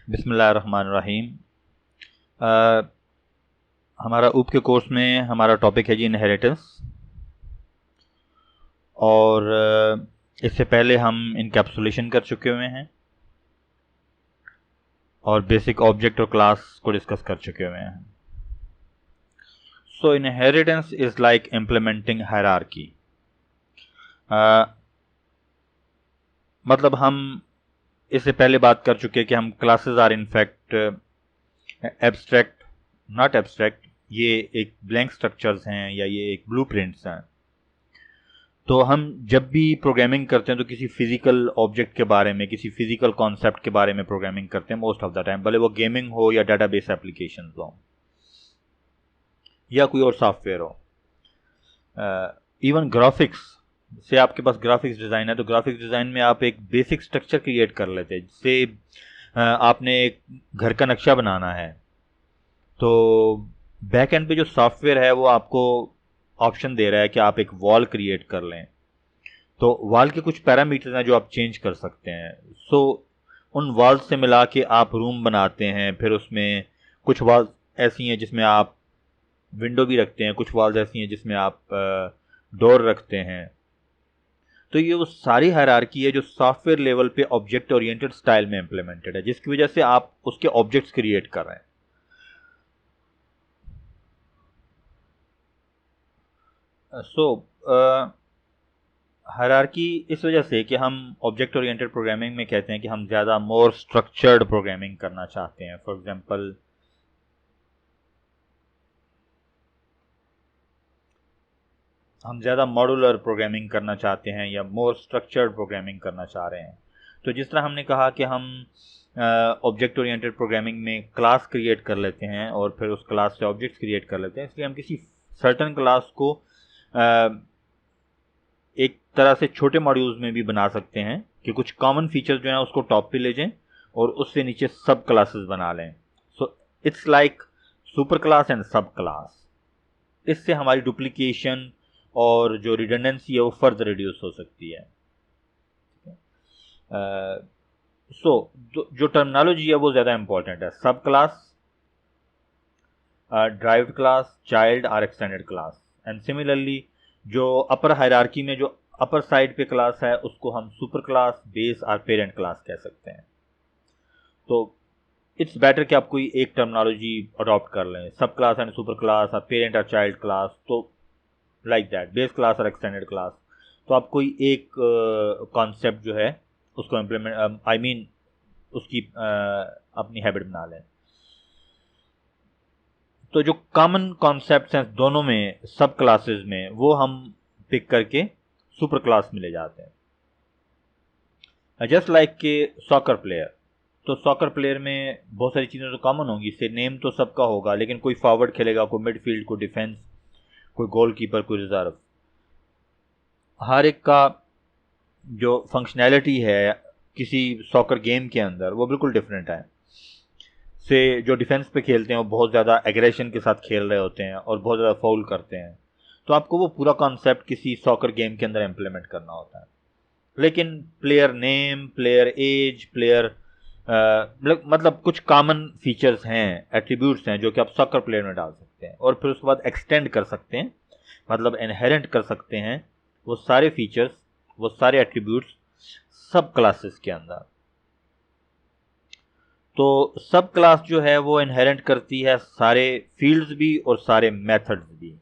बिस्मिल्लाहिर्रहमानिर्रहीम। अ, हमारा ऊप के कोर्स में हमारा टॉपिक है जी इनहेरिटेंस। और इससे पहले हम इनकैप्सुलेशन कर चुके हुए हैं और बेसिक ऑब्जेक्ट और क्लास को डिस्कस कर चुके हुए हैं। So inheritance is like implementing hierarchy. मतलब हम इससे पहले बात कर चुके हैं कि हम classes are in fact abstract, not abstract, ये एक ब्लैंक स्ट्रक्चर्स हैं या ये एक ब्लूप्रिंट्स हैं। तो हम जब भी प्रोग्रामिंग करते हैं तो किसी फिजिकल ऑब्जेक्ट के बारे में, किसी फिजिकल कॉन्सेप्ट के बारे में प्रोग्रामिंग करते हैं मोस्ट ऑफ द टाइम, भले वो गेमिंग हो या डेटाबेस एप्लीकेशन हो या कोई और सॉफ्टवेयर हो। इवन ग्राफिक्स से, आपके पास ग्राफिक्स डिज़ाइन है तो ग्राफिक्स डिज़ाइन में आप एक बेसिक स्ट्रक्चर क्रिएट कर लेते हैं। जिससे आपने एक घर का नक्शा बनाना है तो बैक एंड पे जो सॉफ्टवेयर है वो आपको ऑप्शन दे रहा है कि आप एक वॉल क्रिएट कर लें। तो वॉल के कुछ पैरामीटर्स हैं जो आप चेंज कर सकते हैं। सो उन वॉल्स से मिला के आप रूम बनाते हैं। फिर उसमें कुछ वॉल्स ऐसी हैं जिसमें आप विंडो भी रखते हैं, कुछ वॉल्स ऐसी हैं जिसमें आप डोर रखते हैं। तो ये वो सारी हायरार्की है जो सॉफ्टवेयर लेवल पे ऑब्जेक्ट ओरिएंटेड स्टाइल में इंप्लीमेंटेड है, जिसकी वजह से आप उसके ऑब्जेक्ट्स क्रिएट कर रहे हैं। सो हायरार्की इस वजह से कि हम ऑब्जेक्ट ओरिएंटेड प्रोग्रामिंग में कहते हैं कि हम ज़्यादा मोर स्ट्रक्चर्ड प्रोग्रामिंग करना चाहते हैं। फॉर एग्जांपल, हम ज़्यादा मॉड्यूलर प्रोग्रामिंग करना चाहते हैं या मोर स्ट्रक्चर्ड प्रोग्रामिंग करना चाह रहे हैं। तो जिस तरह हमने कहा कि हम ऑब्जेक्ट ओरिएंटेड प्रोग्रामिंग में क्लास क्रिएट कर लेते हैं और फिर उस क्लास से ऑब्जेक्ट्स क्रिएट कर लेते हैं, इसलिए हम किसी सर्टन क्लास को एक तरह से छोटे मॉड्यूल्स में भी बना सकते हैं कि कुछ कॉमन फीचर्स जो हैं उसको टॉप पे ले जाएं और उससे नीचे सब क्लासेस बना लें। So it's like super class and सब क्लास। इससे हमारी डुप्लीकेशन और जो रिडंडेंसी है वो फर्दर रिड्यूस हो सकती है। जो टर्मिनोलॉजी है वो ज़्यादा इंपॉर्टेंट है। सब क्लास, ड्राइव्ड क्लास, चाइल्ड और एक्सटेंडेड क्लास। एंड सिमिलरली जो अपर हायरार्की में जो अपर साइड पे क्लास है उसको हम सुपर क्लास, बेस और पेरेंट क्लास कह सकते हैं। तो इट्स बेटर कि आप कोई एक टर्मिनोलॉजी अडॉप्ट कर लें, सब क्लास एंड सुपर क्लास और पेरेंट और चाइल्ड क्लास। तो लाइक दैट, बेस क्लास और एक्सटेंडेड क्लास। तो आप कोई एक कॉन्सेप्ट जो है उसको इम्प्लीमेंट, आई मीन उसकी अपनी हैबिट बना लें। तो जो कॉमन कॉन्सेप्ट्स हैं दोनों में, सब क्लासेस में, वो हम पिक करके सुपर क्लास में ले जाते हैं। जस्ट लाइक के सॉकर प्लेयर। तो सॉकर प्लेयर में बहुत सारी चीज़ें तो कॉमन होंगी, इससे नेम तो सबका होगा, लेकिन कोई फॉरवर्ड खेलेगा, कोई मिडफील्ड, कोई डिफेंस, कोई गोलकीपर, कोई रिजर्व। हर एक का जो फंक्शनैलिटी है किसी सॉकर गेम के अंदर वो बिल्कुल डिफरेंट है। से जो डिफेंस पे खेलते हैं वो बहुत ज़्यादा एग्रेशन के साथ खेल रहे होते हैं और बहुत ज़्यादा फाउल करते हैं। तो आपको वो पूरा कॉन्सेप्ट किसी सॉकर गेम के अंदर इम्प्लीमेंट करना होता है। लेकिन player name, player age, player मतलब कुछ कॉमन फीचर्स हैं, एट्रीब्यूट्स हैं जो कि आप सॉकर प्लेयर में डाल सकते हैं और फिर उसके बाद एक्सटेंड कर सकते हैं, मतलब इनहेरेंट कर सकते हैं वो सारे फीचर्स, वो सारे एट्रीब्यूट्स सब क्लासेस के अंदर। तो सब क्लास जो है वो इनहेरेंट करती है सारे फील्ड्स भी और सारे मेथड्स भी।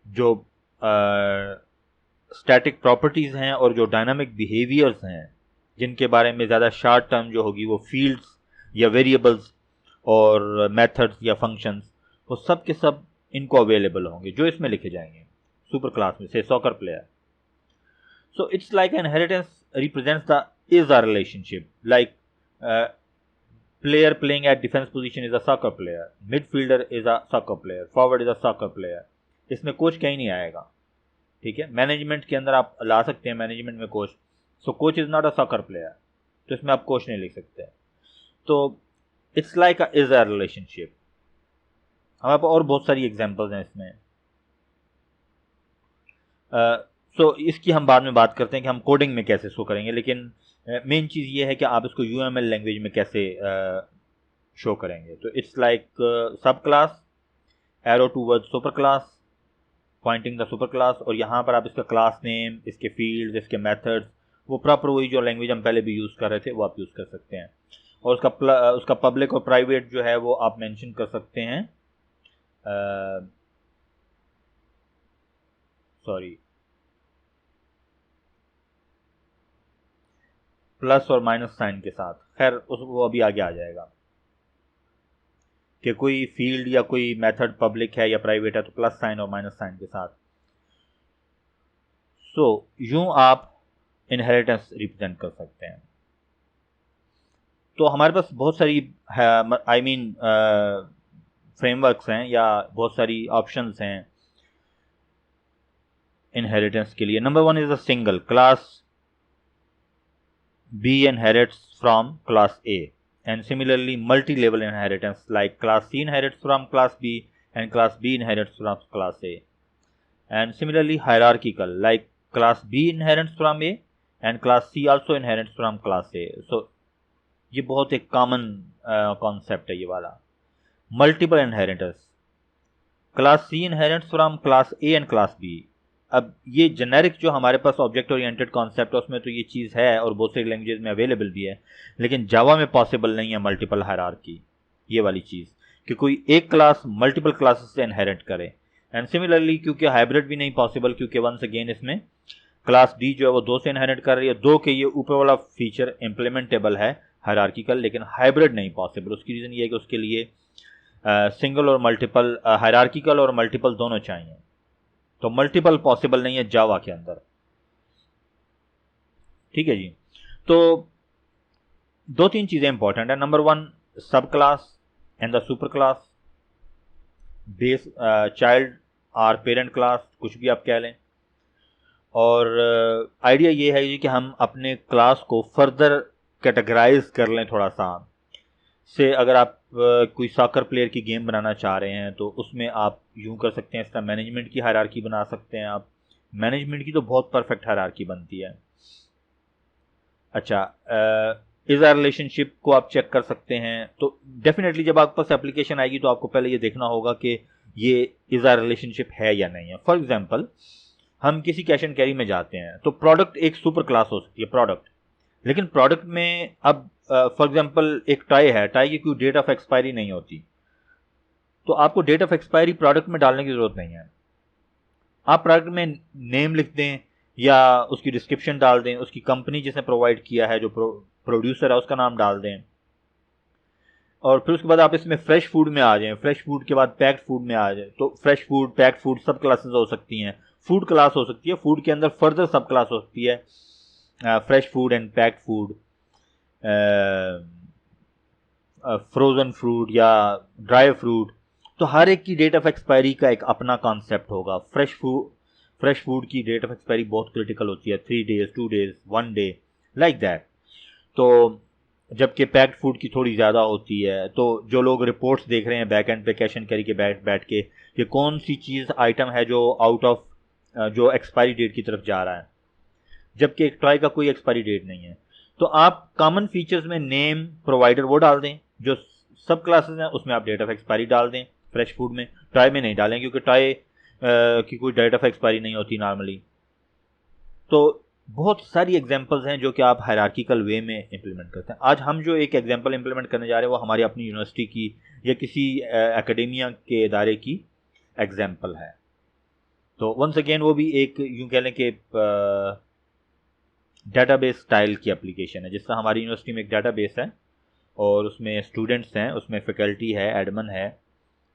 जो स्टैटिक प्रॉपर्टीज़ हैं और जो डायनामिक बिहेवियर्स हैं जिनके बारे में ज़्यादा शॉर्ट टर्म जो होगी वो फील्ड्स या वेरिएबल्स और मेथड्स या फंक्शंस, वो सब के सब इनको अवेलेबल होंगे जो इसमें लिखे जाएंगे सुपर क्लास में, से soccer player. So it's like inheritance represents the is a relationship, like player playing at defense position is a soccer player, midfielder is a soccer player, forward is a soccer player। इसमें coach कहीं नहीं आएगा, ठीक है। Management के अंदर आप ला सकते हैं मैनेजमेंट में coach, so coach is not a soccer player, तो इसमें आप कोच नहीं लिख सकते। तो it's like a is a relationship. हमारे पास और बहुत सारी एग्जांपल्स हैं इसमें। सो इसकी हम बाद में बात करते हैं कि हम कोडिंग में कैसे शो करेंगे, लेकिन मेन चीज़ ये है कि आप इसको UML लैंग्वेज में कैसे शो करेंगे। तो इट्स लाइक सब class, arrow toward super class, Poynting the super class, और यहाँ पर आप इसका क्लास नेम, इसके फील्ड्स, इसके मेथड्स, वो प्रॉपर वही जो लैंग्वेज हम पहले भी यूज़ कर रहे थे वो आप यूज़ कर सकते हैं। और उसका पब्लिक और प्राइवेट जो है वो आप मेंशन कर सकते हैं, सॉरी, प्लस और माइनस साइन के साथ। खैर वो अभी आगे आ जाएगा कि कोई फील्ड या कोई मेथड पब्लिक है या प्राइवेट है तो प्लस साइन और माइनस साइन के साथ। सो यूं आप इनहेरिटेंस रिप्रेजेंट कर सकते हैं। तो हमारे पास बहुत सारी आई मीन फ्रेमवर्क्स हैं या बहुत सारी ऑप्शंस हैं इनहेरिटेंस के लिए। Number 1 is a single class B inherits from class A, and similarly multi-level inheritance like class C inherits from class B and class B inherits from class A, and similarly hierarchical like class B inherits from A and class C also inherits from class A. So ये बहुत एक common concept है ये वाला multiple inheritance. Class C inherits from class A and class B। अब ये generic जो हमारे पास ऑब्जेक्ट ओरिएंटेड कॉन्सेप्ट है उसमें तो ये चीज़ है और बहुत सारी लैंग्वेजेस में अवेलेबल भी है, लेकिन जावा में पॉसिबल नहीं है मल्टीपल हायरार्की, ये वाली चीज़ कि कोई एक क्लास मल्टीपल क्लासेस से इनहेरिट करे। एंड सिमिलरली क्योंकि हाइब्रिड भी नहीं पॉसिबल, क्योंकि वंस अगेन इसमें क्लास डी जो है वो 2 से इनहेरिट कर रही है, 2 के ये ऊपर वाला फीचर इम्प्लीमेंटेबल है हायरार्किकल, लेकिन हाइब्रिड नहीं पॉसिबल। उसकी रीज़न ये है कि उसके लिए सिंगल और मल्टीपल, हायरार्किकल और मल्टीपल दोनों चाहिए, तो मल्टीपल पॉसिबल नहीं है जावा के अंदर। ठीक है जी। तो 2-3 चीजें इंपॉर्टेंट है। नंबर 1 सब class and the super class, base child और पेरेंट क्लास, कुछ भी आप कह लें। और आइडिया ये है कि हम अपने क्लास को फर्दर कैटेगराइज कर लें थोड़ा सा। से अगर आप कोई सॉकर प्लेयर की गेम बनाना चाह रहे हैं तो उसमें आप यूं कर सकते हैं, इसका मैनेजमेंट की हायरार्की बना सकते हैं आप। मैनेजमेंट की तो बहुत परफेक्ट हायरार्की बनती है। अच्छा, इज आर रिलेशनशिप को आप चेक कर सकते हैं। तो डेफिनेटली जब आपके पास एप्लीकेशन आएगी तो आपको पहले ये देखना होगा कि ये इज आर रिलेशनशिप है या नहीं है। फॉर एग्जाम्पल हम किसी कैश एंड कैरी में जाते हैं तो प्रोडक्ट एक सुपर क्लास हो सकती है प्रोडक्ट, लेकिन प्रोडक्ट में अब फॉर एग्जांपल एक टाई है, टाई की कोई डेट ऑफ एक्सपायरी नहीं होती, तो आपको डेट ऑफ एक्सपायरी प्रोडक्ट में डालने की जरूरत नहीं है। आप प्रोडक्ट में नेम लिख दें या उसकी डिस्क्रिप्शन डाल दें, उसकी कंपनी जिसने प्रोवाइड किया है, जो प्रोड्यूसर है उसका नाम डाल दें, और फिर उसके बाद आप इसमें फ्रेश फूड में आ जाएं। फ्रेश फूड के बाद पैक्ड फूड में आ जाए, तो फ्रेश फूड, पैक्ड फूड सब क्लासेस हो सकती हैं। फूड क्लास हो सकती है, फूड के अंदर फर्दर सब क्लास हो सकती है, fresh food and packed food, frozen fruit या ड्राई फ्रूट। तो हर एक की डेट ऑफ एक्सपायरी का एक अपना कॉन्सेप्ट होगा। फ्रेश फूड की डेट ऑफ एक्सपायरी बहुत क्रिटिकल होती है, 3 days, 2 days, 1 day, like that. तो जबकि पैक्ड फूड की थोड़ी ज़्यादा होती है। तो जो लोग रिपोर्ट्स देख रहे हैं बैक एंड पे कैश एंड कैरी के बैठ के कि कौन सी चीज़ आइटम है जो आउट ऑफ जो एक्सपायरी डेट की तरफ जा रहा है, जबकि एक टॉय का कोई एक्सपायरी डेट नहीं है। तो आप कॉमन फीचर्स में नेम, प्रोवाइडर वो डाल दें, जो सब क्लासेस हैं उसमें आप डेट ऑफ एक्सपायरी डाल दें, फ्रेश फूड में। टॉय में नहीं डालें क्योंकि टॉय की कोई डेट ऑफ एक्सपायरी नहीं होती नॉर्मली। तो बहुत सारी एग्जांपल्स हैं जो कि आप हायरार्किकल वे में इंप्लीमेंट करते हैं। आज हम जो एक एग्जांपल इंप्लीमेंट करने जा रहे हैं वो हमारी अपनी यूनिवर्सिटी की या किसी एकेडेमिया के इदारे की एग्जांपल है। तो वंस अगेन वो भी एक यूं कह लें कि डेटाबेस स्टाइल की एप्लीकेशन है, जिसका हमारी यूनिवर्सिटी में एक डेटाबेस है और उसमें स्टूडेंट्स हैं, उसमें फैकल्टी है, एडमिन है।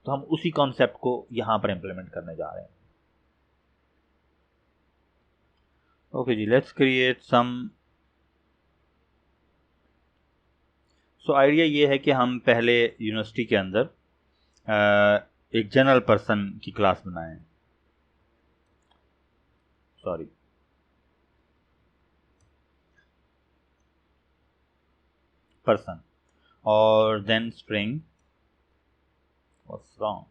तो हम उसी कॉन्सेप्ट को यहाँ पर इम्प्लीमेंट करने जा रहे हैं। ओके जी, let's create some. So idea ये है कि हम पहले यूनिवर्सिटी के अंदर एक जनरल पर्सन की क्लास बनाएं, सॉरी, पर्सन, और then string, what's wrong,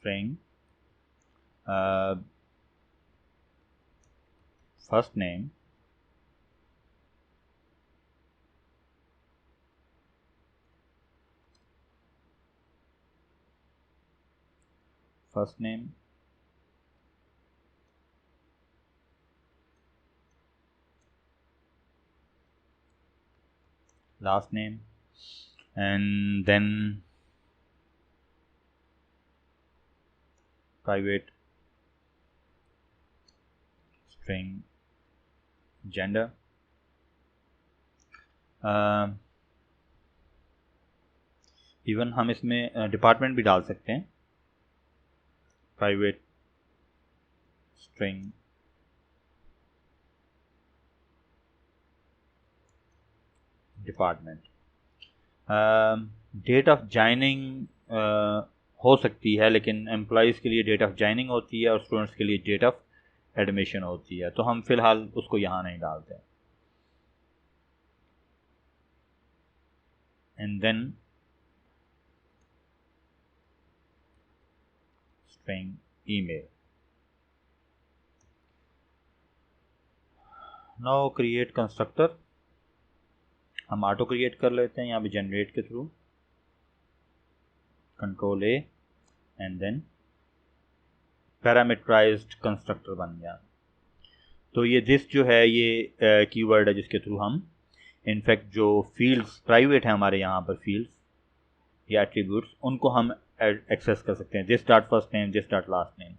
string first name last name and then private string gender. Even हम इसमें डिपार्टमेंट भी डाल सकते हैं, private string department. Date of joining हो सकती है, लेकिन एम्प्लॉयज़ के लिए डेट ऑफ ज्वाइनिंग होती है और स्टूडेंट्स के लिए डेट ऑफ एडमिशन होती है, तो हम फिलहाल उसको यहाँ नहीं डालते। And then string email. Now create constructor, हम ऑटो क्रिएट कर लेते हैं यहाँ पे जनरेट के थ्रू, control A and then parameterized constructor बन गया। तो ये दिस जो है ये कीवर्ड है जिसके थ्रू हम इनफैक्ट जो फील्ड्स प्राइवेट है हमारे यहाँ पर फील्ड्स या एट्रीब्यूट्स, उनको हम एक्सेस कर सकते हैं, this dot first name, this dot last name.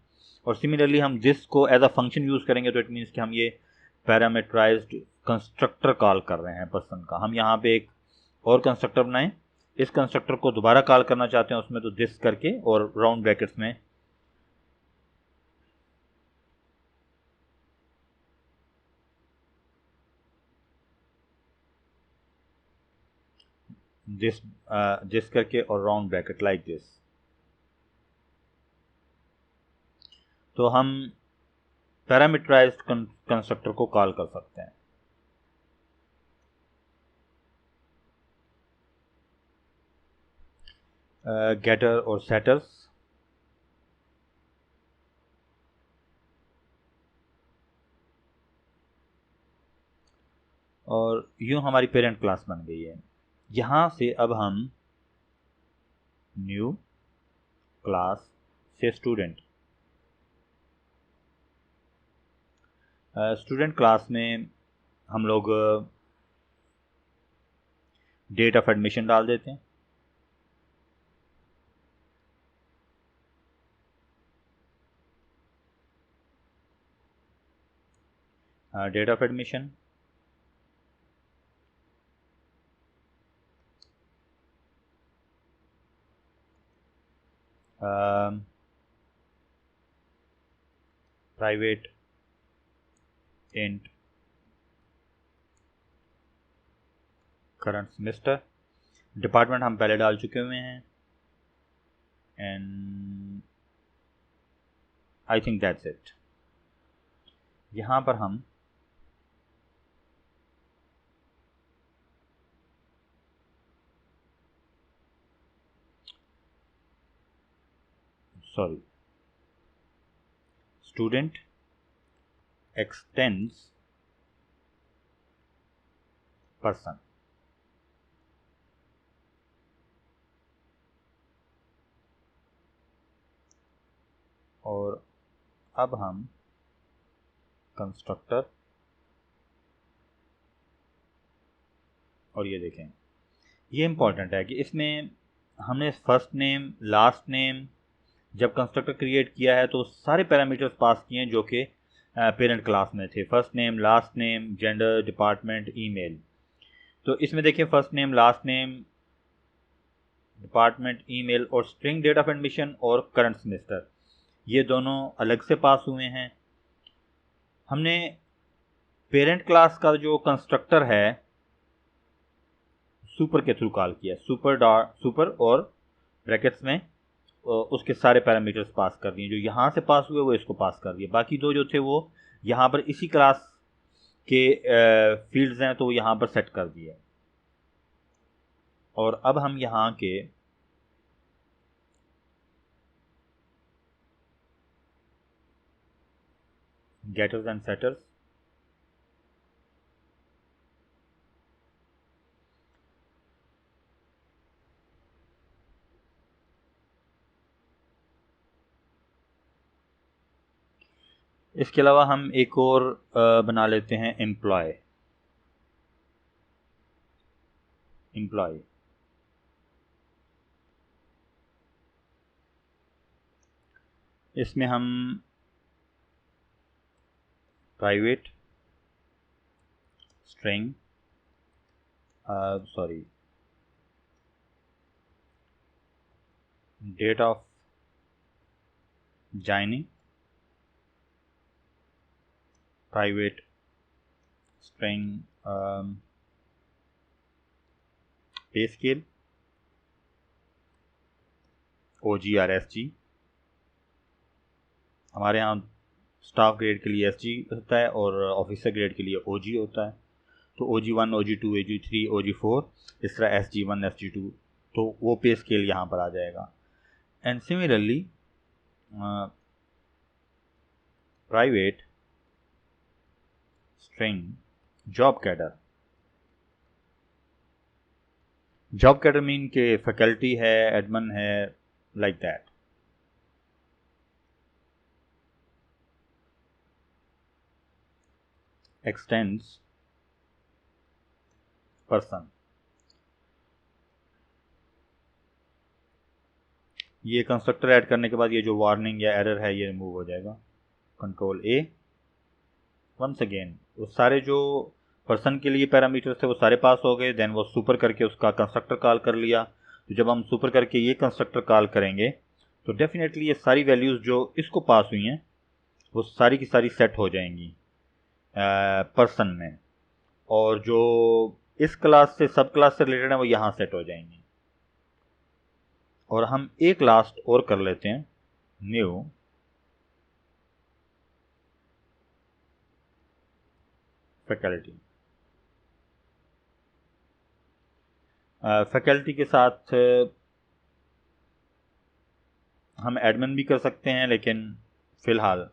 और सिमिलरली हम दिस को एज अ फंक्शन यूज़ करेंगे तो इट मीन्स कि हम ये पैरामीटराइज्ड कंस्ट्रक्टर कॉल कर रहे हैं पर्सन का। हम यहाँ पे एक और कंस्ट्रक्टर बनाएं, इस कंस्ट्रक्टर को दोबारा कॉल करना चाहते हैं उसमें, तो दिस करके और राउंड ब्रैकेट्स में दिस करके और राउंड ब्रैकेट लाइक दिस। तो हम पैरामीटराइज्ड कंस्ट्रक्टर को कॉल कर सकते हैं। गेटर और सेटर्स, और यूं हमारी पेरेंट क्लास बन गई है। यहाँ से अब हम न्यू क्लास से स्टूडेंट, स्टूडेंट क्लास में हम लोग डेट ऑफ एडमिशन डाल देते हैं, date of admission, private int current semester, department हम पहले डाल चुके हुए हैं, and I think that's it. यहाँ पर हम student extends person, और अब हम कंस्ट्रक्टर, और ये देखें ये इम्पॉर्टेंट है कि इसमें हमने फर्स्ट नेम लास्ट नेम जब कंस्ट्रक्टर क्रिएट किया है तो सारे पैरामीटर्स पास किए हैं जो कि पेरेंट क्लास में थे, first name, last name, gender, department, email. तो इसमें देखिए first name, last name, department, email और स्ट्रिंग डेट ऑफ एडमिशन और करंट सेमेस्टर, ये दोनों अलग से पास हुए हैं। हमने पेरेंट क्लास का जो कंस्ट्रक्टर है सुपर के थ्रू कॉल किया, सुपर और ब्रैकेट्स में उसके सारे पैरामीटर्स पास कर दिए, जो यहाँ से पास हुए वो इसको पास कर दिए, बाकी दो जो थे वो यहाँ पर इसी क्लास के फील्ड्स हैं तो यहाँ पर सेट कर दिए। और अब हम यहाँ के getters and setters. इसके अलावा हम एक और बना लेते हैं एम्प्लॉय। इसमें हम private string date of joining, private string pay scale, OG और SG। हमारे यहाँ स्टाफ ग्रेड के लिए SG होता है और ऑफिसर ग्रेड के लिए OG होता है। तो OG1, OG2, OG3, OG4, इस तरह SG1, SG2, तो वो पे स्केल यहाँ पर आ जाएगा। And similarly private string job cadre mean के फैकल्टी है, एडमिन है, लाइक दैट। एक्सटेंड्स पर्सन, ये कंस्ट्रक्टर ऐड करने के बाद ये जो वार्निंग या एरर है ये रिमूव हो जाएगा। Ctrl+A। वंस अगेन वो सारे जो पर्सन के लिए पैरामीटर्स थे वो सारे पास हो गए। देन वो सुपर करके उसका कंस्ट्रक्टर कॉल कर लिया। तो जब हम सुपर करके ये कंस्ट्रक्टर कॉल करेंगे तो डेफिनेटली ये सारी वैल्यूज़ जो इसको पास हुई हैं वो सारी की सारी सेट हो जाएंगी पर्सन में, और जो इस क्लास से सब क्लास से रिलेटेड है वो यहाँ सेट हो जाएंगी। और हम एक लास्ट और कर लेते हैं, न्यू फैकल्टी। फैकल्टी के साथ हम एडमिन भी कर सकते हैं, लेकिन फ़िलहाल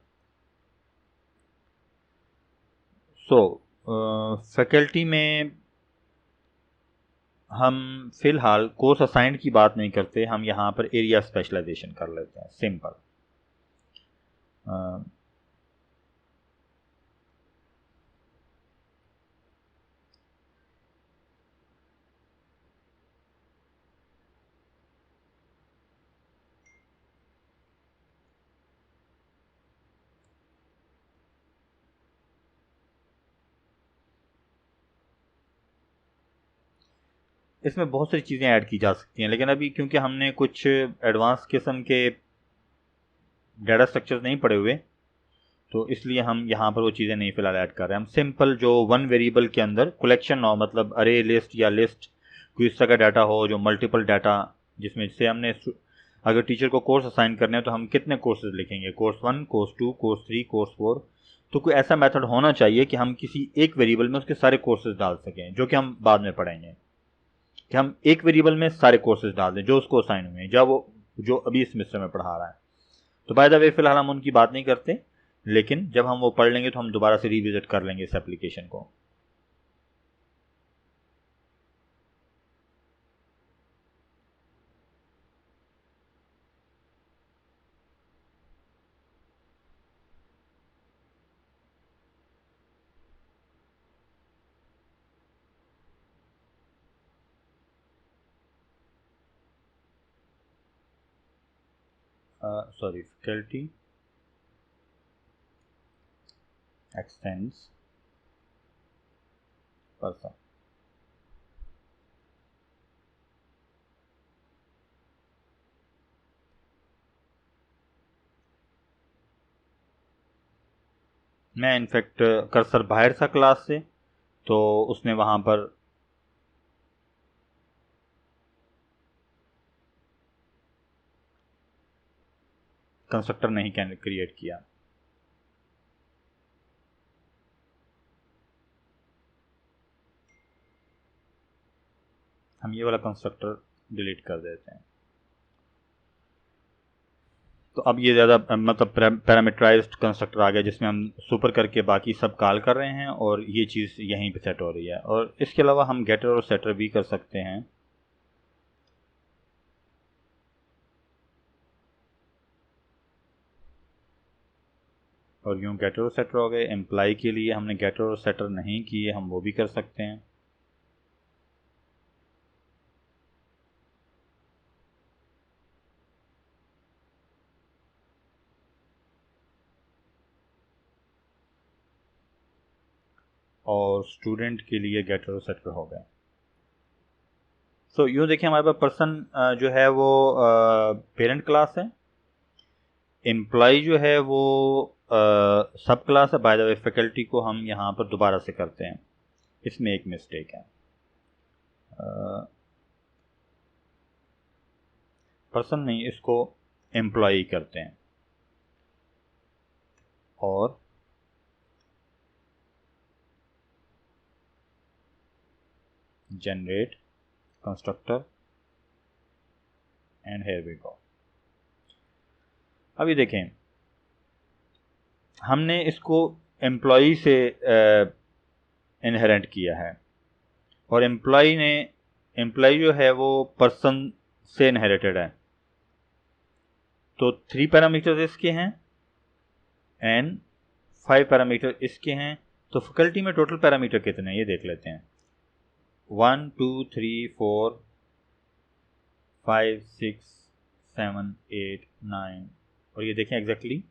फैकल्टी में हम फ़िलहाल कोर्स असाइंड की बात नहीं करते, हम यहाँ पर एरिया स्पेशलाइजेशन कर लेते हैं, सिंपल। इसमें बहुत सारी चीज़ें ऐड की जा सकती हैं, लेकिन अभी क्योंकि हमने कुछ एडवांस किस्म के डाटा स्ट्रक्चर्स नहीं पढ़े हुए, तो इसलिए हम यहाँ पर वो चीज़ें नहीं फ़िलहाल ऐड कर रहे हैं। हम सिंपल जो वन वेरिएबल के अंदर कलेक्शन हो, मतलब अरे लिस्ट या लिस्ट कोई इस तरह का डाटा हो जो मल्टीपल डाटा, जिसमें से हमने अगर टीचर को कोर्स असाइन करने हैं तो हम कितने कोर्सेज लिखेंगे, कोर्स 1, कोर्स 2, कोर्स 3, कोर्स 4। तो कोई ऐसा मेथड होना चाहिए कि हम किसी एक वेरिएबल में उसके सारे कोर्सेज डाल सकें, जो कि हम बाद में पढ़ेंगे, कि हम एक वेरिएबल में सारे कोर्सेज डाल दें जो उसको असाइन हुए हैं, जब वो जो अभी इस सेमेस्टर में पढ़ा रहा है। तो बाय द वे फिलहाल हम उनकी बात नहीं करते, लेकिन जब हम वो पढ़ लेंगे तो हम दोबारा से रिविजिट कर लेंगे इस एप्लीकेशन को। Faculty x tends person. मैं इनफैक्ट कर्सर बाहर था क्लास से, तो उसने वहाँ पर कंस्ट्रक्टर नहीं क्रिएट किया। हम ये वाला कंस्ट्रक्टर डिलीट कर देते हैं। तो अब ये ज़्यादा मतलब पैरामीटराइज्ड कंस्ट्रक्टर आ गया जिसमें हम सुपर करके बाकी सब कॉल कर रहे हैं और ये चीज़ यहीं पे सेट हो रही है। और इसके अलावा हम गेटर और सेटर भी कर सकते हैं। और यूँ गेटर और सेटर हो गए। एम्प्लाई के लिए हमने गेटर और सेटर नहीं किए, हम वो भी कर सकते हैं। और स्टूडेंट के लिए गेटर और सेटर हो गए। सो यूँ देखिए हमारे पास पर्सन जो है वो पेरेंट क्लास है, एम्प्लॉय जो है वो सब क्लास है। बाय द वे फैकल्टी को हम यहाँ पर दोबारा से करते हैं, इसमें एक मिस्टेक है। पर्सन नहीं, इसको एम्प्लॉय करते हैं। और generate constructor and here we go. अभी देखें हमने इसको एम्प्लॉय से इनहेरेंट किया है और एम्प्लॉय जो है वो पर्सन से इनहेरिटेड है। तो 3 पैरामीटर्स इसके हैं एंड 5 पैरामीटर इसके हैं। तो फैकल्टी में टोटल पैरामीटर कितने हैं ये देख लेते हैं। 1 2 3 4 5 6 7 8 9 और ये देखें एग्जैक्टली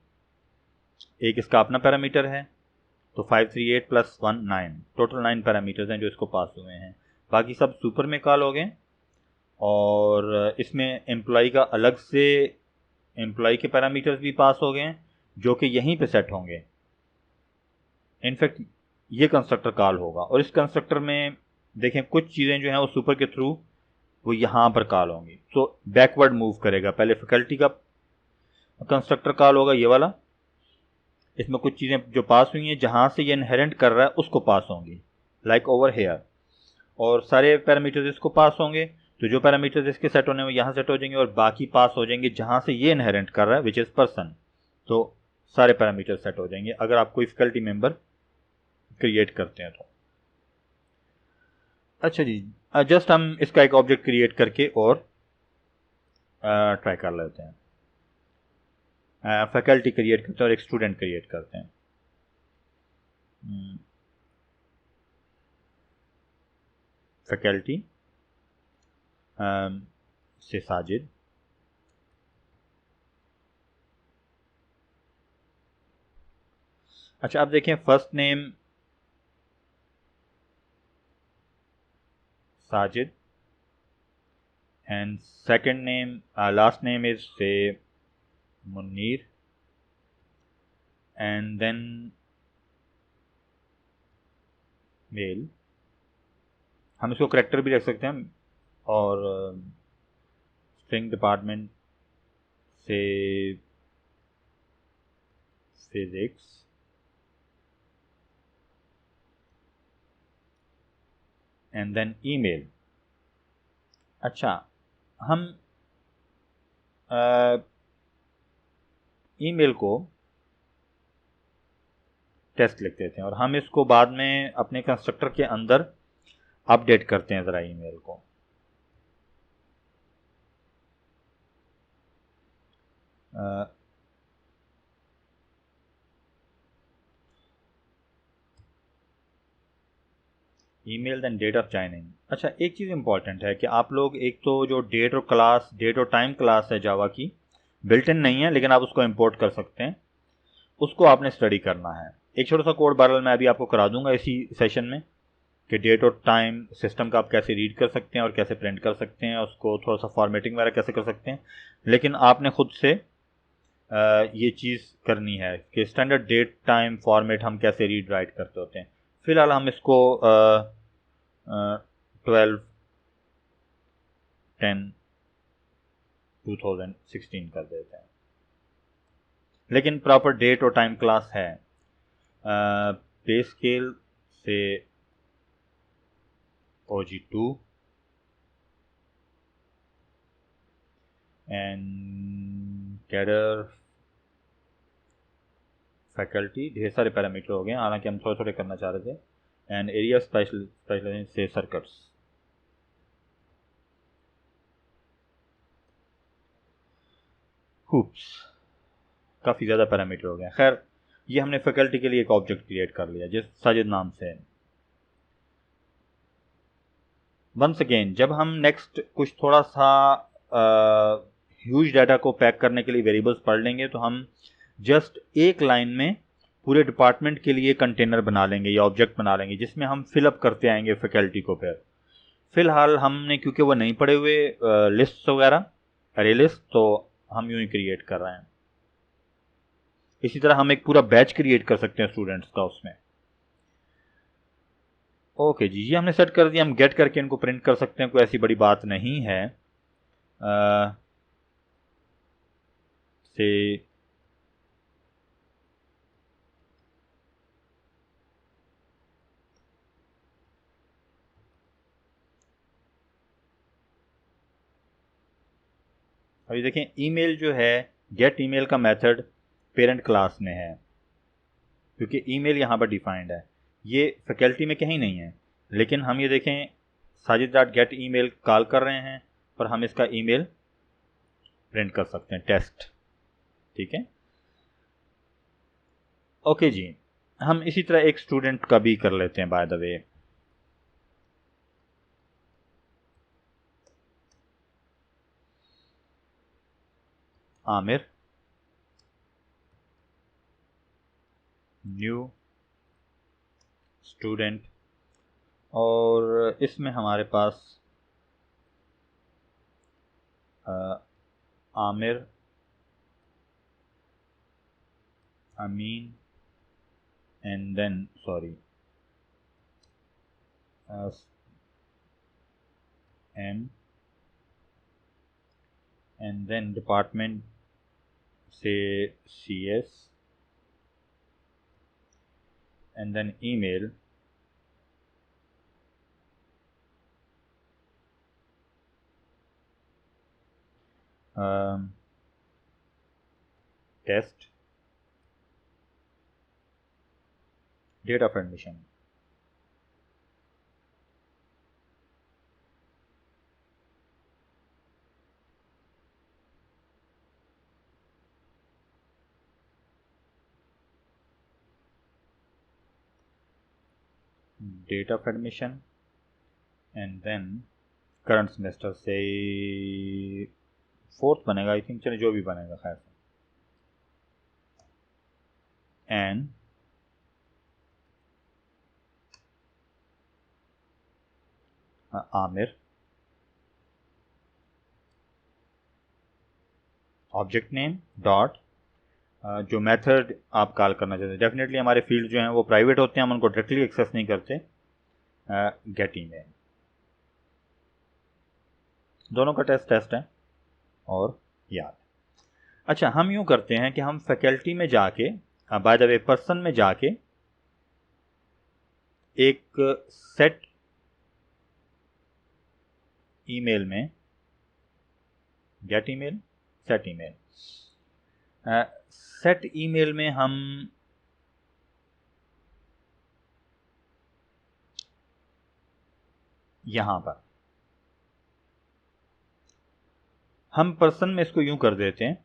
एक इसका अपना पैरामीटर है। तो 5 3 8 प्लस 1 9, टोटल 9 पैरामीटर्स हैं जो इसको पास हुए हैं। बाकी सब सुपर में कॉल हो गए और इसमें एम्प्लॉय का अलग से एम्प्लॉय के पैरामीटर्स भी पास हो गए हैं जो कि यहीं पे सेट होंगे। इनफैक्ट ये कंस्ट्रक्टर कॉल होगा और इस कंस्ट्रक्टर में देखें कुछ चीज़ें जो हैं वो सुपर के थ्रू वो यहाँ पर कॉल होंगी। तो बैकवर्ड मूव करेगा। पहले फैकल्टी का कंस्ट्रक्टर कॉल होगा ये वाला, इसमें कुछ चीज़ें जो पास हुई हैं जहाँ से ये इनहेरेंट कर रहा है उसको पास होंगी, लाइक ओवर हेयर। और सारे पैरामीटर्स इसको पास होंगे। तो जो पैरामीटर्स इसके सेट होने में यहाँ सेट हो जाएंगे और बाकी पास हो जाएंगे जहाँ से ये इनहेरेंट कर रहा है विच इज़ पर्सन। तो सारे पैरामीटर सेट हो जाएंगे अगर आप कोई फैकल्टी मेंबर क्रिएट करते हैं तो। अच्छा जी, जस्ट हम इसका एक ऑब्जेक्ट क्रिएट करके और ट्राई कर लेते हैं। फैकल्टी क्रिएट करते हैं और एक स्टूडेंट क्रिएट करते हैं। फैकल्टी से साजिद, अच्छा आप देखें first name Sajid and second name last name is say Munir and then male. हम इसको करेक्टर भी रख सकते हैं और स्ट्रिंग डिपार्टमेंट से फिजिक्स एंड देन ईमेल। अच्छा हम ईमेल को टेस्ट लिख देते हैं और हम इसको बाद में अपने कंस्ट्रक्टर के अंदर अपडेट करते हैं ज़रा ईमेल को। Email then date of joining. अच्छा एक चीज़ इंपॉर्टेंट है कि आप लोग एक तो जो डेट और टाइम क्लास है जावा की बिल्ट इन नहीं है लेकिन आप उसको इंपोर्ट कर सकते हैं, उसको आपने स्टडी करना है। एक छोटा सा कोड बारल मैं अभी आपको करा दूंगा इसी सेशन में कि डेट और टाइम सिस्टम का आप कैसे रीड कर सकते हैं और कैसे प्रिंट कर सकते हैं, उसको थोड़ा सा फॉर्मेटिंग वगैरह कैसे कर सकते हैं। लेकिन आपने खुद से ये चीज़ करनी है कि स्टैंडर्ड डेट टाइम फॉर्मेट हम कैसे रीड राइट करते होते हैं। फ़िलहाल हम इसको 12/10/2016 कर देते हैं। लेकिन प्रॉपर डेट और टाइम क्लास है। पे स्केल से OG2 एंड कैडर फैकल्टी, ढेर सारे पैरामीटर हो गए, हालांकि हम थोड़े थोड़े करना चाह रहे थे। एंड एरिया स्पेशलाइजेशन से सर्कट्स। हुप्स, काफ़ी ज़्यादा पैरामीटर हो गए। खैर, ये हमने फैकल्टी के लिए एक ऑब्जेक्ट क्रिएट कर लिया जिस साजिद नाम से है। वंस अगेन, जब हम नेक्स्ट कुछ थोड़ा सा ह्यूज डाटा को पैक करने के लिए वेरिएबल्स पढ़ लेंगे, तो हम जस्ट एक लाइन में पूरे डिपार्टमेंट के लिए कंटेनर बना लेंगे या ऑब्जेक्ट बना लेंगे जिसमें हम फिलअप करते आएंगे फैकल्टी को। फिर फिलहाल हमने, क्योंकि वो नहीं पढ़े हुए लिस्ट वगैरह, अरे लिस्ट, तो हम यूं ही क्रिएट कर रहे हैं। इसी तरह हम एक पूरा बैच क्रिएट कर सकते हैं स्टूडेंट्स का उसमें। ओके जी, ये हमने सेट कर दिया। हम गेट करके इनको प्रिंट कर सकते हैं, कोई ऐसी बड़ी बात नहीं है। से अभी देखें, ईमेल जो है, गेट ईमेल का मेथड पेरेंट क्लास में है, क्योंकि ईमेल यहाँ पर डिफाइंड है। ये फैकल्टी में कहीं नहीं है, लेकिन हम ये देखें Sajid dot gate email call कर रहे हैं, पर हम इसका ईमेल प्रिंट कर सकते हैं, टेस्ट। ठीक है, ओके जी। हम इसी तरह एक स्टूडेंट का भी कर लेते हैं by the way. Aamir, new student, और इसमें हमारे पास Aamir, Amin, and then M, and then department से CS, and then email, test, date of admission। date of admission, and then current semester से 4th बनेगा आई थिंक, चले जो भी बनेगा खैर। And Aamir, object name dot जो मेथड आप कॉल करना चाहते हैं। डेफिनेटली हमारे फील्ड जो हैं वो प्राइवेट होते हैं, हम उनको डायरेक्टली एक्सेस नहीं करते। गेट ईमेल, दोनों का टेस्ट है और याद। अच्छा, हम यूं करते हैं कि हम फैकल्टी में जाके, बाय द वे पर्सन में जाके, एक सेट ईमेल में, gate email, set email, set email में हम यहां पर हम पर्सन में इसको यूं कर देते हैं,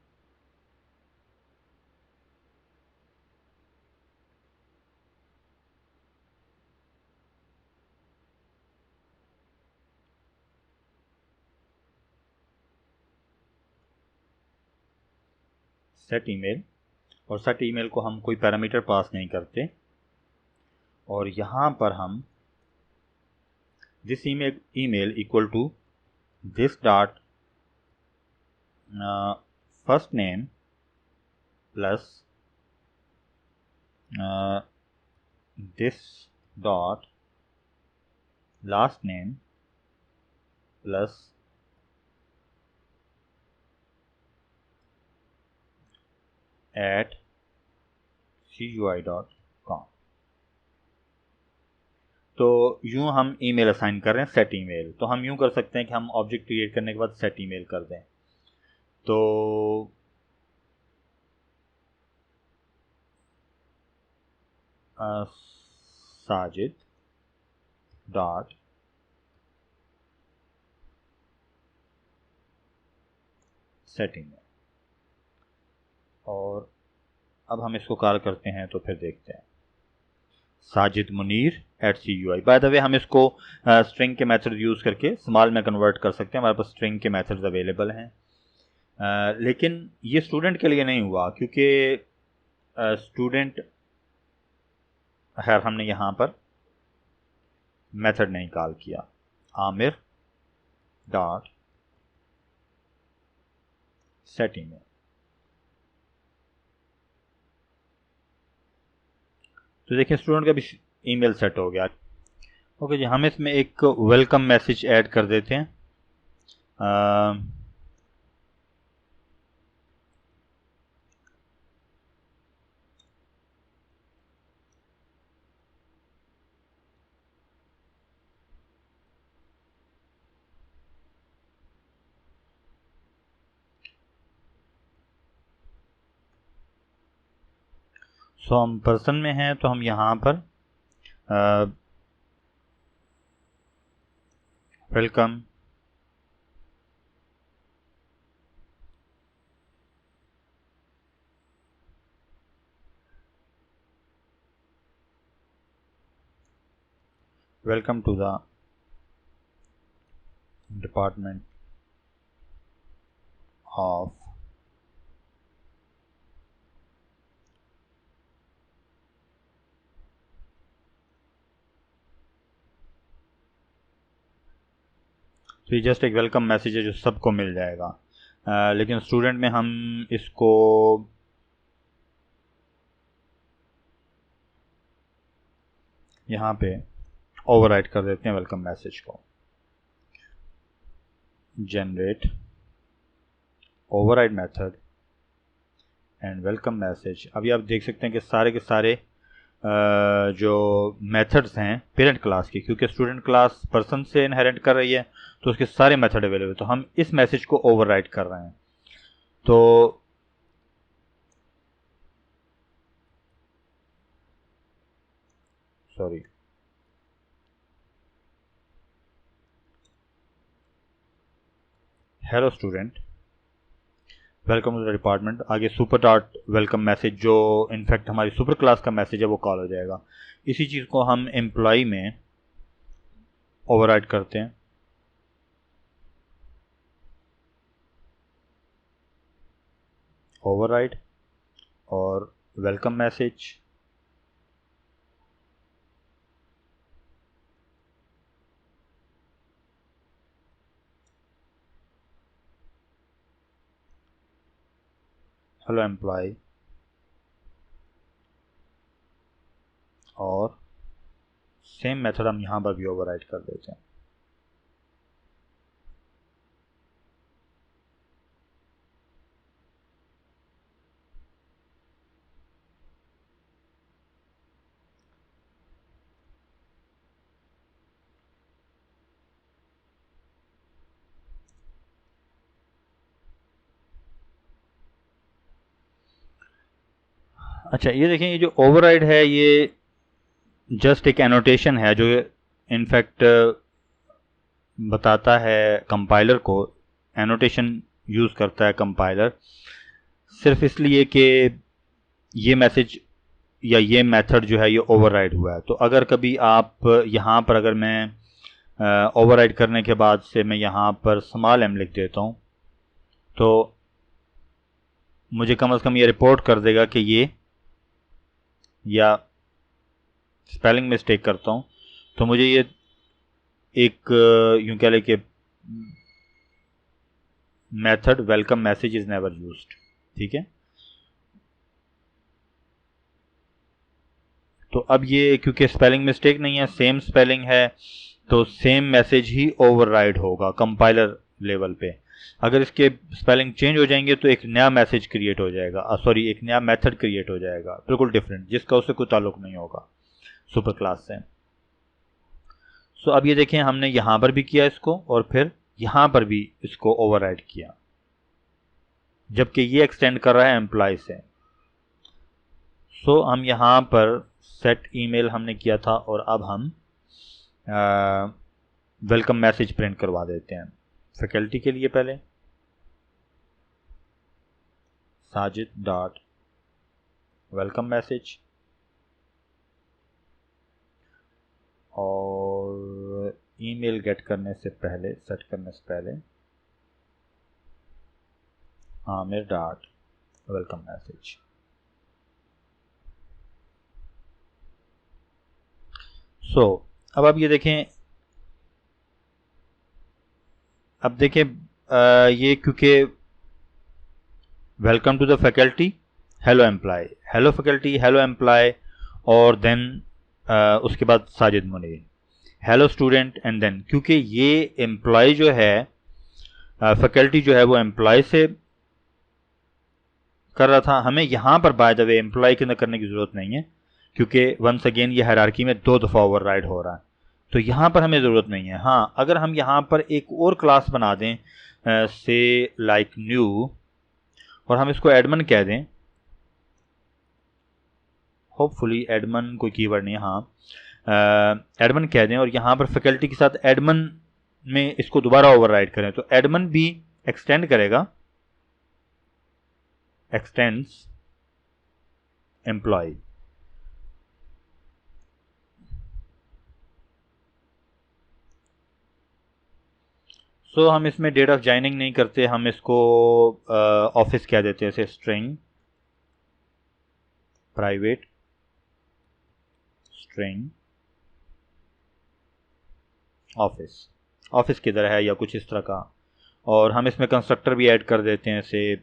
सेट ईमेल, और सेट ईमेल को हम कोई पैरामीटर पास नहीं करते, और यहां पर हम this email equal to this dot first name plus this dot last name plus @cui.com। तो यूं हम ईमेल असाइन कर रहे हैं, सेट ईमेल। तो हम यूं कर सकते हैं कि हम ऑब्जेक्ट क्रिएट करने के बाद सेट ईमेल कर दें। तो साजिद डॉट सेटिंग है, और अब हम इसको कॉल करते हैं तो फिर देखते हैं Sajid Munir @CUI। Bye the वे हम इसको स्ट्रिंग के मेथड यूज़ करके स्मॉल में कन्वर्ट कर सकते हैं, हमारे पास स्ट्रिंग के मेथड्स अवेलेबल हैं। लेकिन ये स्टूडेंट के लिए नहीं हुआ, क्योंकि स्टूडेंट खैर हमने यहाँ पर मेथड नहीं कॉल किया। आमिर डॉट सेटिंग है, तो देखिए स्टूडेंट का भी ईमेल सेट हो गया। ओके जी, हम इसमें एक वेलकम मैसेज ऐड कर देते हैं। सो हम पर्सन में हैं तो हम यहाँ पर welcome welcome to the department of तो ये जस्ट एक वेलकम मैसेज है जो सबको मिल जाएगा। लेकिन स्टूडेंट में हम इसको यहाँ पे ओवरराइट कर देते हैं वेलकम मैसेज को। Generate override method and welcome message. अभी आप देख सकते हैं कि सारे के सारे जो मेथड्स हैं पेरेंट क्लास की, क्योंकि स्टूडेंट क्लास पर्सन से इनहेरिट कर रही है तो उसके सारे मेथड अवेलेबल, तो हम इस मैसेज को ओवरराइट कर रहे हैं। तो sorry, hello student welcome to the department, आगे सुपर डॉट वेलकम मैसेज जो इनफैक्ट हमारी सुपर क्लास का मैसेज है वो कॉल हो जाएगा। इसी चीज़ को हम एम्प्लॉय में ओवरराइड करते हैं। ओवरराइड और वेलकम मैसेज, हेलो एम्प्लॉय, और सेम मेथड हम यहाँ पर भी ओवरराइड कर देते हैं। अच्छा ये देखें, ये जो ओवरराइड है ये जस्ट एक एनोटेशन है जो इनफैक्ट बताता है कंपाइलर को, एनोटेशन यूज़ करता है कंपाइलर सिर्फ इसलिए कि ये मैसेज या ये मेथड जो है ये ओवरराइड हुआ है। तो अगर कभी आप यहाँ पर, अगर मैं ओवरराइड करने के बाद से मैं यहाँ पर स्मॉल m लिख देता हूँ तो मुझे कम से कम ये रिपोर्ट कर देगा कि ये, या स्पेलिंग मिस्टेक करता हूँ तो मुझे ये एक यूं कह लें कि method welcome message is never used, ठीक है। तो अब ये क्योंकि स्पेलिंग मिस्टेक नहीं है, सेम स्पेलिंग है, तो सेम मैसेज ही ओवरराइड होगा कंपाइलर लेवल पे। अगर इसके स्पेलिंग चेंज हो जाएंगे तो एक नया मैसेज क्रिएट हो जाएगा, सॉरी एक नया मेथड क्रिएट हो जाएगा बिल्कुल डिफरेंट, जिसका उससे कोई ताल्लुक नहीं होगा सुपर क्लास से। सो अब ये देखें हमने यहाँ पर भी किया इसको और फिर यहाँ पर भी इसको ओवरराइड किया, जबकि ये एक्सटेंड कर रहा है एम्प्लॉय से। सो हम यहाँ पर सेट ईमेल हमने किया था और अब हम वेलकम मैसेज प्रिंट करवा देते हैं फैकल्टी के लिए। पहले साजिद डॉट वेलकम मैसेज, और ईमेल गेट करने से पहले, सेट करने से पहले आमिर डॉट वेलकम मैसेज। अब आप ये देखें, अब देखें ये क्योंकि welcome to the faculty, hello employee, hello faculty, hello employee, और देन उसके बाद Sajid Munir, hello student, and then क्योंकि ये एम्प्लॉय जो है फैकल्टी जो है वो एम्प्लॉय से कर रहा था, हमें यहाँ पर बाय द वे एम्प्लॉय के अंदर करने की ज़रूरत नहीं है क्योंकि वंस अगेन ये हायरार्की में 2 दफ़ा ओवरराइड हो रहा है, तो यहाँ पर हमें ज़रूरत नहीं है। हाँ, अगर हम यहाँ पर एक और क्लास बना दें से लाइक न्यू, और हम इसको एडमिन कह दें, होपफुली एडमिन कोई कीवर्ड नहीं है, हाँ एडमिन कह दें, और यहाँ पर फैकल्टी के साथ एडमिन में इसको दोबारा ओवरराइड करें, तो एडमिन भी एक्सटेंड करेगा, एक्सटेंड्स एम्प्लॉय। हम इसमें डेट ऑफ ज्वाइनिंग नहीं करते, हम इसको ऑफिस कह देते हैं, जैसे string private string office, office किधर है या कुछ इस तरह का, और हम इसमें कंस्ट्रक्टर भी ऐड कर देते हैं, से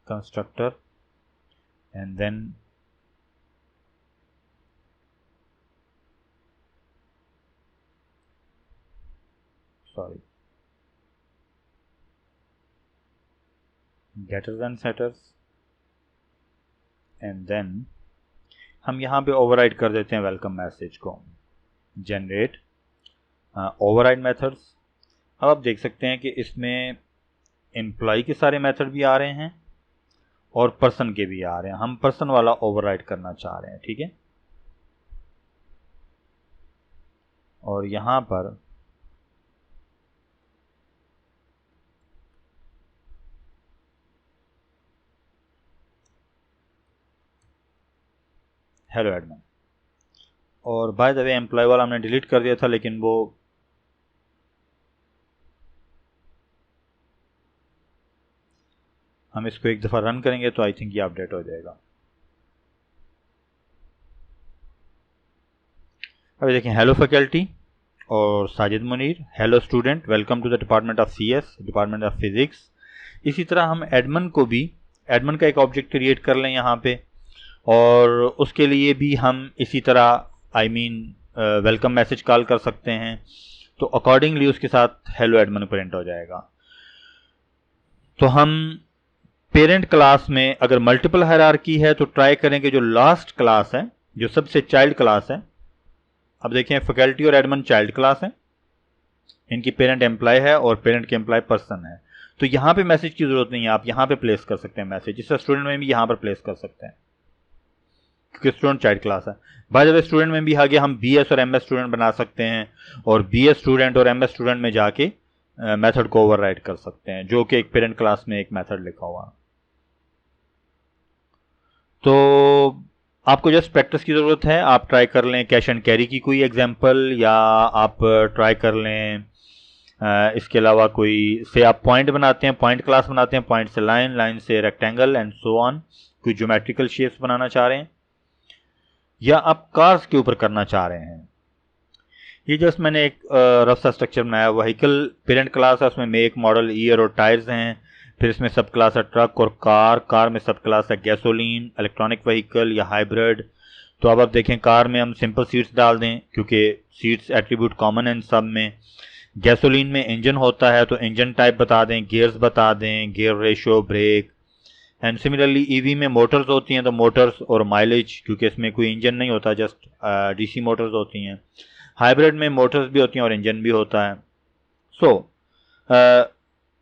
constructor and then getters and setters, and then हम यहाँ पे ओवरराइड कर देते हैं वेलकम मैसेज को, जनरेट ओवरराइड मेथड्स। अब आप देख सकते हैं कि इसमें एम्प्लॉय के सारे मेथड भी आ रहे हैं और पर्सन के भी आ रहे हैं, हम पर्सन वाला ओवरराइड करना चाह रहे हैं, ठीक है। और यहाँ पर हेलो एडमिन, और बाय द वे एम्प्लॉय वाला हमने डिलीट कर दिया था, लेकिन वो हम इसको एक दफ़ा रन करेंगे तो आई थिंक ये अपडेट हो जाएगा। अभी देखें, हेलो फैकल्टी और Sajid Munir, hello student, welcome to the department of CS, department of physics. इसी तरह हम एडमिन को भी, एडमिन का एक ऑब्जेक्ट क्रिएट कर लें यहाँ पे, और उसके लिए भी हम इसी तरह वेलकम मैसेज कॉल कर सकते हैं, तो अकॉर्डिंगली उसके साथ हेलो एडमिन प्रिंट हो जाएगा। तो हम पेरेंट क्लास में अगर मल्टीपल हायरार्की है तो ट्राई करेंगे जो लास्ट क्लास है, जो सबसे चाइल्ड क्लास है। अब देखें, फैकल्टी और एडमिन चाइल्ड क्लास है, इनकी पेरेंट एम्प्लॉय है और पेरेंट के एम्प्लॉय पर्सन है, तो यहाँ पे मैसेज की जरूरत नहीं है, आप यहाँ पे प्लेस कर सकते हैं मैसेज। इससे स्टूडेंट में भी यहाँ पर प्लेस कर सकते हैं क्योंकि स्टूडेंट चाइल्ड क्लास है। बाय द वे स्टूडेंट में भी आगे हम बीएस और एमएस स्टूडेंट बना सकते हैं, और बीएस स्टूडेंट और एमएस स्टूडेंट में जाके मेथड को ओवरराइड कर सकते हैं, जो कि एक पेरेंट क्लास में एक मेथड लिखा हुआ है। तो आपको जस्ट प्रैक्टिस की ज़रूरत है, आप ट्राई कर लें कैश एंड कैरी की कोई एग्जांपल, या आप ट्राई कर लें इसके अलावा कोई से आप पॉइंट बनाते हैं, पॉइंट क्लास बनाते हैं, पॉइंट से लाइन, लाइन से रेक्टेंगल एंड सो ऑन, कोई ज्योमेट्रिकल शेप्स बनाना चाह रहे हैं, या आप कार्स के ऊपर करना चाह रहे हैं। ये जस्ट मैंने एक रफ सा स्ट्रक्चर बनाया। व्हीकल पेरेंट क्लास है, उसमें मेक, मॉडल, ईयर और टायर्स हैं। फिर इसमें सब क्लास है ट्रक और कार, कार में सब क्लास है गैसोलीन, इलेक्ट्रॉनिक व्हीकल या हाइब्रिड। तो अब आप देखें, कार में हम सिंपल सीट्स डाल दें क्योंकि सीट्स एट्रीब्यूट कॉमन है इन सब में। गैसोलीन में इंजन होता है तो इंजन टाइप बता दें, गियर्स बता दें, gear ratio, brake, and similarly EV में मोटर्स होती हैं, तो मोटर्स और माइलेज, क्योंकि इसमें कोई इंजन नहीं होता, जस्ट डीसी मोटर्स होती हैं। हाइब्रिड में मोटर्स भी होती हैं और इंजन भी होता है। सो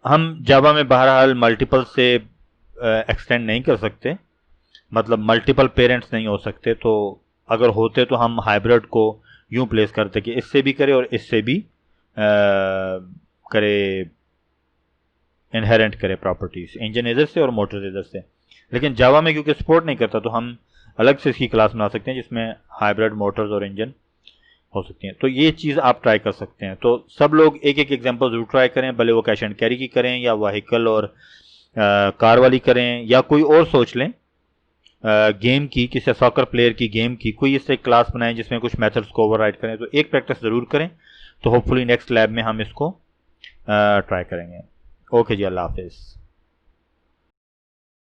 हम जावा में बहरहाल मल्टीपल से एक्सटेंड नहीं कर सकते, मतलब मल्टीपल पेरेंट्स नहीं हो सकते। तो अगर होते तो हम हाइब्रिड को यूं प्लेस करते कि इससे भी करे और इससे भी करे, इनहेरेंट करे प्रॉपर्टीज, इंजन इधर से और मोटर इधर से। लेकिन जावा में क्योंकि सपोर्ट नहीं करता, तो हम अलग से इसकी क्लास बना सकते हैं जिसमें हाइब्रिड मोटर्स और इंजन हो सकती हैं। तो ये चीज़ आप ट्राई कर सकते हैं। तो सब लोग एक एक एग्जांपल जरूर ट्राई करें, भले वो कैश एंड कैरी की करें या व्हीकल और कार वाली करें, या कोई और सोच लें गेम की, किसी सॉकर प्लेयर की गेम की कोई इससे क्लास बनाएं जिसमें कुछ मेथड्स को ओवरराइड करें। तो एक प्रैक्टिस ज़रूर करें, तो होपफुली नेक्स्ट लैब में हम इसको ट्राई करेंगे। ओके जी, अल्लाह हाफिज़।